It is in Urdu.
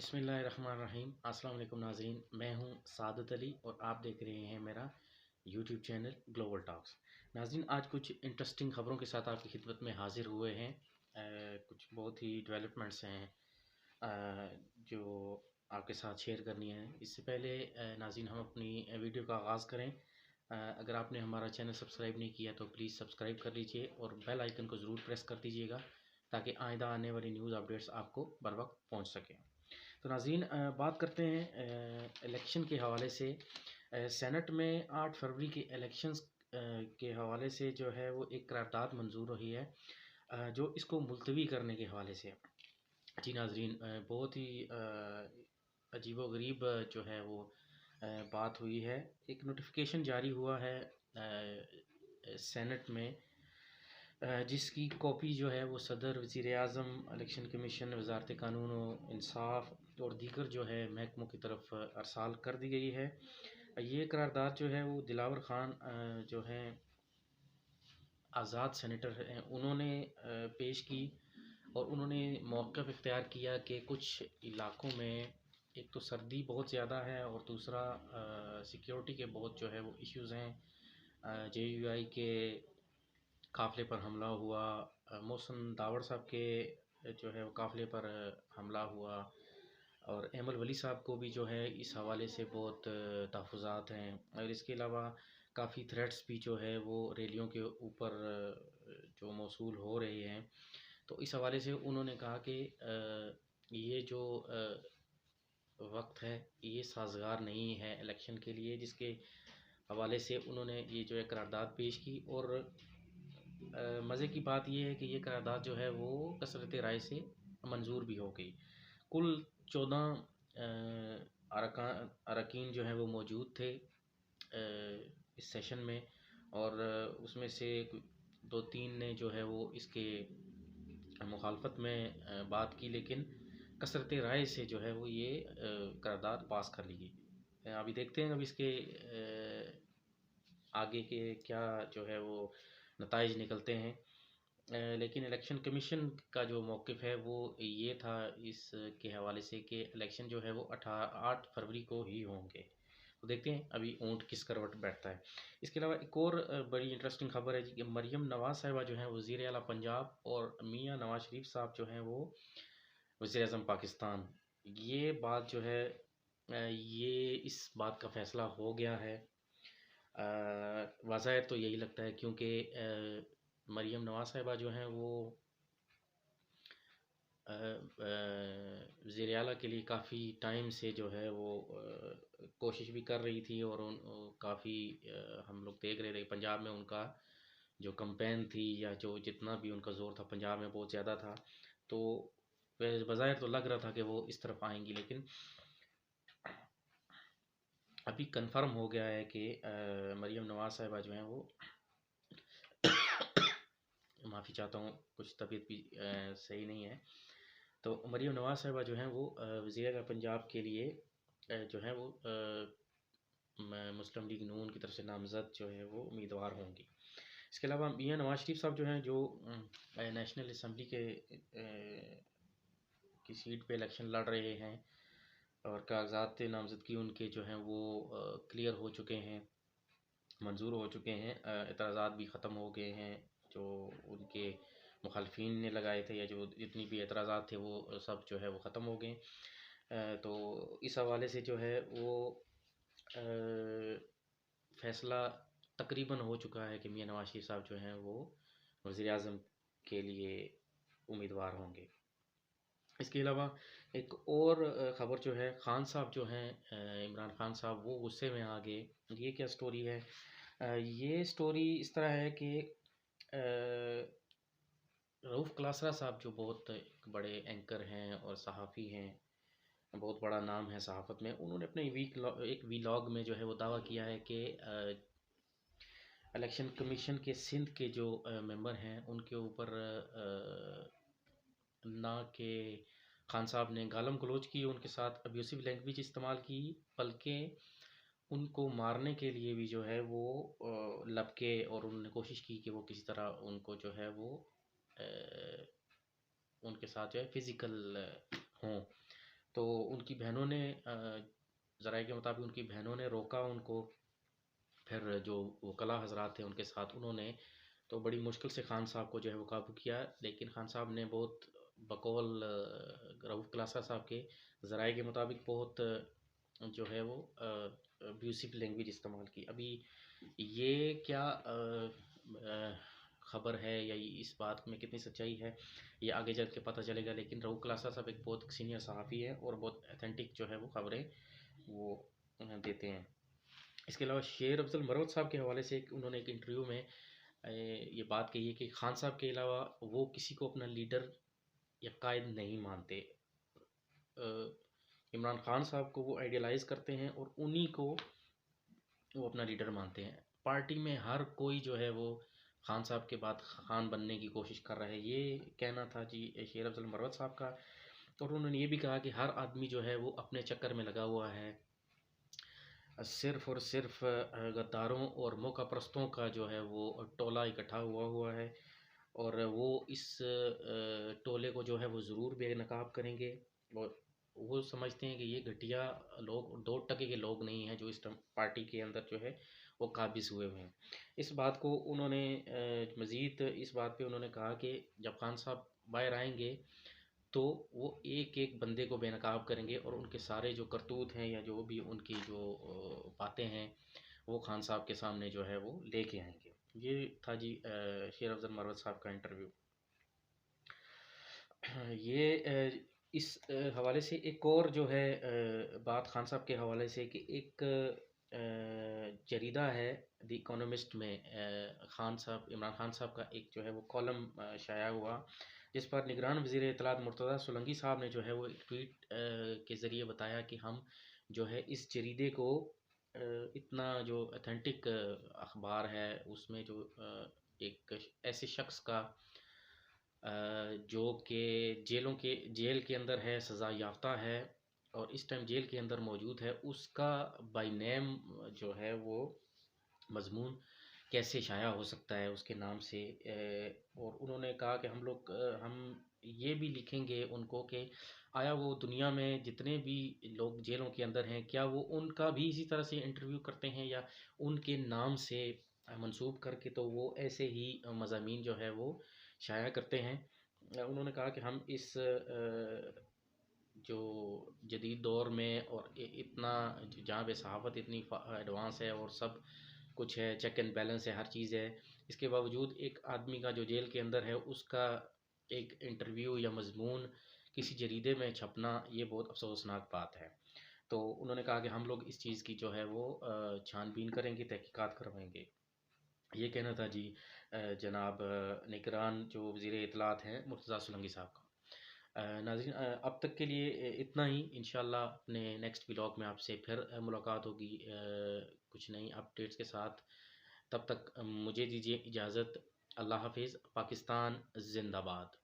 بسم اللہ الرحمن الرحیم۔ السلام علیکم ناظرین، میں ہوں سعادت علی اور آپ دیکھ رہے ہیں میرا یوٹیوب چینل گلوبل ٹاکس۔ ناظرین، آج کچھ انٹرسٹنگ خبروں کے ساتھ آپ کی خدمت میں حاضر ہوئے ہیں۔ کچھ بہت ہی ڈیولپمنٹس ہیں جو آپ کے ساتھ شیئر کرنی ہیں۔ اس سے پہلے ناظرین ہم اپنی ویڈیو کا آغاز کریں۔ اگر آپ نے ہمارا چینل سبسکرائب نہیں کیا تو پلیز سبسکرائب کر لیجئے اور بیل آئیکن کو ضرور پریس کر دیجئے گا تاکہ آئندہ آنے والی نیوز اپڈیٹس آپ کو بر وقت پہنچ سکیں۔ تو ناظرین، بات کرتے ہیں الیکشن کے حوالے سے۔ سینٹ میں 8 فروری کے الیکشنز کے حوالے سے جو ہے وہ ایک قرارداد منظور ہوئی ہے جو اس کو ملتوی کرنے کے حوالے سے۔ جی ناظرین، بہت ہی عجیب و غریب جو ہے وہ بات ہوئی ہے۔ ایک نوٹیفیکیشن جاری ہوا ہے سینٹ میں، جس کی کاپی جو ہے وہ صدر، وزیر اعظم، الیکشن کمیشن، وزارت قانون و انصاف اور دیگر جو ہے محکموں کی طرف ارسال کر دی گئی ہے۔ یہ قرارداد جو ہے وہ دلاور خان جو ہیں آزاد سینیٹر ہیں، انہوں نے پیش کی اور انہوں نے موقف اختیار کیا کہ کچھ علاقوں میں ایک تو سردی بہت زیادہ ہے اور دوسرا سیکیورٹی کے بہت جو ہے وہ ایشوز ہیں۔ JUI کے قافلے پر حملہ ہوا، محسن داوڑ صاحب کے جو ہے وہ قافلے پر حملہ ہوا اور ایمل ولی صاحب کو بھی جو ہے اس حوالے سے بہت تحفظات ہیں، اور اس کے علاوہ کافی تھریٹس بھی جو ہے وہ ریلیوں کے اوپر جو موصول ہو رہے ہیں۔ تو اس حوالے سے انہوں نے کہا کہ یہ جو وقت ہے یہ سازگار نہیں ہے الیکشن کے لیے، جس کے حوالے سے انہوں نے یہ جو ہے قرارداد پیش کی۔ اور مزے کی بات یہ ہے کہ یہ قرارداد جو ہے وہ کثرت رائے سے منظور بھی ہو گئی۔ کل 14 اراکین جو ہیں وہ موجود تھے اس سیشن میں، اور اس میں سے 2-3 نے جو ہے وہ اس کے مخالفت میں بات کی، لیکن کثرت رائے سے جو ہے وہ یہ قرارداد پاس کر لی گئی۔ ابھی دیکھتے ہیں اب اس کے آگے کے کیا جو ہے وہ نتائج نکلتے ہیں، لیکن الیکشن کمیشن کا جو موقف ہے وہ یہ تھا اس کے حوالے سے کہ الیکشن جو ہے وہ 8 فروری کو ہی ہوں گے۔ تو دیکھتے ہیں ابھی اونٹ کس کروٹ بیٹھتا ہے۔ اس کے علاوہ ایک اور بڑی انٹرسٹنگ خبر ہے کہ مریم نواز صاحبہ جو ہیں وزیر اعلیٰ پنجاب اور میاں نواز شریف صاحب جو ہیں وہ وزیر اعظم پاکستان، یہ بات جو ہے یہ اس بات کا فیصلہ ہو گیا ہے۔ واضح تو یہی لگتا ہے کیونکہ مریم نواز صاحبہ جو ہیں وہ وزیر اعلیٰ کے لیے کافی ٹائم سے جو ہے وہ کوشش بھی کر رہی تھی، اور کافی ہم لوگ دیکھ رہے تھے پنجاب میں ان کا جو کمپین تھی یا جو جتنا بھی ان کا زور تھا پنجاب میں بہت زیادہ تھا، تو بظاہر تو لگ رہا تھا کہ وہ اس طرف آئیں گی، لیکن ابھی کنفرم ہو گیا ہے کہ مریم نواز صاحبہ جو ہیں وہ معافی چاہتا ہوں، کچھ طبیعت بھی صحیح نہیں ہے، تو مریم نواز صاحبہ جو ہیں وہ وزیر اعلیٰ پنجاب کے لیے جو ہے وہ مسلم لیگ نون کی طرف سے نامزد جو ہے وہ امیدوار ہوں گی۔ اس کے علاوہ میاں نواز شریف صاحب جو ہیں جو نیشنل اسمبلی کی سیٹ پہ الیکشن لڑ رہے ہیں، اور کاغذات نامزدگی ان کے جو ہیں وہ کلیئر ہو چکے ہیں، منظور ہو چکے ہیں، اعتراضات بھی ختم ہو گئے ہیں جو ان کے مخالفین نے لگائے تھے، یا جو جتنی بھی اعتراضات تھے وہ سب جو ہے وہ ختم ہو گئے۔ تو اس حوالے سے جو ہے وہ فیصلہ تقریباً ہو چکا ہے کہ میاں نواز شریف صاحب جو ہیں وہ وزیر اعظم کے لیے امیدوار ہوں گے۔ اس کے علاوہ ایک اور خبر جو ہے، خان صاحب جو ہیں عمران خان صاحب، وہ غصے میں آ گئے۔ یہ کیا سٹوری ہے؟ یہ سٹوری اس طرح ہے کہ رؤف کلاسرا صاحب جو بہت بڑے اینکر ہیں اور صحافی ہیں، بہت بڑا نام ہے صحافت میں، انہوں نے اپنے ایک ویلاگ میں جو ہے وہ دعویٰ کیا ہے کہ الیکشن کمیشن کے سندھ کے جو ممبر ہیں ان کے اوپر نہ کہ خان صاحب نے گالم گلوچ کی، ان کے ساتھ ابیوسو لینگویج استعمال کی، بلکہ ان کو مارنے کے لیے بھی جو ہے وہ لپکے، اور انہوں نے کوشش کی کہ وہ کسی طرح ان کو جو ہے وہ ان کے ساتھ جو ہے فزیکل ہوں۔ تو ان کی بہنوں نے ذرائع کے مطابق ان کی بہنوں نے روکا ان کو، پھر جو وکلاء حضرات تھے ان کے ساتھ انہوں نے تو بڑی مشکل سے خان صاحب کو جو ہے وہ قابو کیا، لیکن خان صاحب نے بہت بقول رؤوف کلاسا صاحب کے ذرائع کے مطابق بہت جو ہے وہ ابیوسو لینگویج استعمال کی۔ ابھی یہ کیا خبر ہے یا اس بات میں کتنی سچائی ہے یہ آگے چل کے پتہ چلے گا، لیکن رؤوف کلاسا صاحب ایک بہت سینئر صحافی ہے اور بہت اتھینٹک جو ہے وہ خبریں وہ دیتے ہیں۔ اس کے علاوہ شیر افضل مروت صاحب کے حوالے سے انہوں نے ایک انٹرویو میں یہ بات کہی ہے کہ خان صاحب کے علاوہ وہ کسی کو اپنا لیڈر یا قائد نہیں مانتے، عمران خان صاحب کو وہ آئیڈیلائز کرتے ہیں اور انہی کو وہ اپنا لیڈر مانتے ہیں۔ پارٹی میں ہر کوئی جو ہے وہ خان صاحب کے بعد خان بننے کی کوشش کر رہا ہے، یہ کہنا تھا جی شیر افضل مروت صاحب کا۔ اور انہوں نے یہ بھی کہا کہ ہر آدمی جو ہے وہ اپنے چکر میں لگا ہوا ہے، صرف اور صرف غداروں اور موقع پرستوں کا جو ہے وہ ٹولہ اکٹھا ہوا ہے، اور وہ اس ٹولے کو جو ہے وہ ضرور بے نقاب کریں گے، اور وہ سمجھتے ہیں کہ یہ گھٹیا لوگ 2% کے لوگ نہیں ہیں جو اس پارٹی کے اندر جو ہے وہ قابض ہوئے ہیں۔ اس بات کو انہوں نے مزید اس بات پہ انہوں نے کہا کہ جب خان صاحب باہر آئیں گے تو وہ ایک ایک بندے کو بے نقاب کریں گے اور ان کے سارے جو کرتوت ہیں یا جو بھی ان کی جو باتیں ہیں وہ خان صاحب کے سامنے جو ہے وہ لے کے آئیں گے۔ یہ تھا جی شیر افضل مروت صاحب کا انٹرویو۔ یہ اس حوالے سے ایک اور جو ہے بات خان صاحب کے حوالے سے کہ ایک جریدہ ہے دی اکانومسٹ میں خان صاحب عمران خان صاحب کا ایک جو ہے وہ کالم شائع ہوا، جس پر نگران وزیر اطلاعات مرتضیٰ سولنگی صاحب نے جو ہے وہ ایک ٹویٹ کے ذریعے بتایا کہ ہم جو ہے اس جریدے کو اتنا جو اتھینٹک اخبار ہے اس میں جو ایک ایسے شخص کا جو کہ جیل کے اندر ہے، سزا یافتہ ہے اور اس ٹائم جیل کے اندر موجود ہے، اس کا بائی نیم جو ہے وہ مضمون کیسے شائع ہو سکتا ہے اس کے نام سے۔ اور انہوں نے کہا کہ ہم یہ بھی لکھیں گے ان کو کہ آیا وہ دنیا میں جتنے بھی لوگ جیلوں کے اندر ہیں کیا وہ ان کا بھی اسی طرح سے انٹرویو کرتے ہیں یا ان کے نام سے منسوب کر کے تو وہ ایسے ہی مضامین جو ہے وہ شائع کرتے ہیں۔ انہوں نے کہا کہ ہم اس جو جدید دور میں اور اتنا جہاں پہ صحافت اتنی ایڈوانس ہے اور سب کچھ ہے، چیک اینڈ بیلنس ہے، ہر چیز ہے، اس کے باوجود ایک آدمی کا جو جیل کے اندر ہے اس کا ایک انٹرویو یا مضمون کسی جریدے میں چھپنا یہ بہت افسوسناک بات ہے۔ تو انہوں نے کہا کہ ہم لوگ اس چیز کی جو ہے وہ چھان بین کریں گے، تحقیقات کروائیں گے۔ یہ کہنا تھا جی جناب نگران جو وزیر اطلاعات ہیں مرتضیٰ سولنگی صاحب کا۔ ناظرین اب تک کے لیے اتنا ہی، انشاءاللہ اپنے نیکسٹ ولاگ میں آپ سے پھر ملاقات ہوگی کچھ نئی اپڈیٹس کے ساتھ۔ تب تک مجھے دیجیے اجازت، اللہ حافظ، پاکستان زندہ باد۔